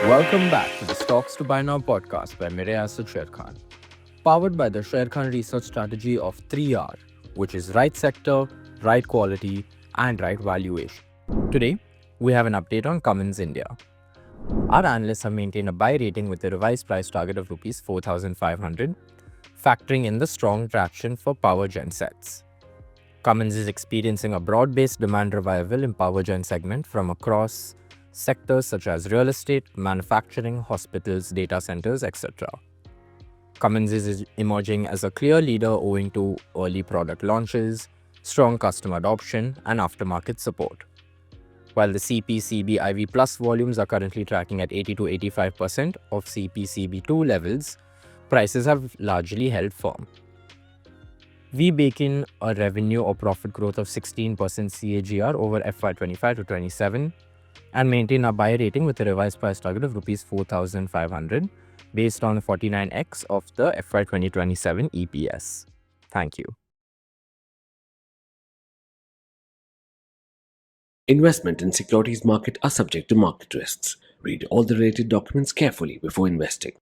Welcome back to the Stocks to Buy Now podcast by Mirae Asset Sharekhan, powered by the Sharekhan research strategy of 3R, which is right sector, right quality, and right valuation. Today, we have an update on Cummins India. Our analysts have maintained a buy rating with a revised price target of Rs 4,500, factoring in the strong traction for power gensets. Cummins is experiencing a broad-based demand revival in power gen segment from across sectors such as real estate, manufacturing, hospitals, data centers, etc. Cummins is emerging as a clear leader owing to early product launches, strong customer adoption, and aftermarket support. While the CPCB IV Plus volumes are currently tracking at 80 to 85% of CPCB2 levels, prices have largely held firm. We bake in a revenue or profit growth of 16% CAGR over FY25 to 27 and maintain a buy rating with a revised price target of Rs 4,500 based on 49x of the FY 2027 EPS. Thank you. Investment in securities market are subject to market risks. Read all the related documents carefully before investing.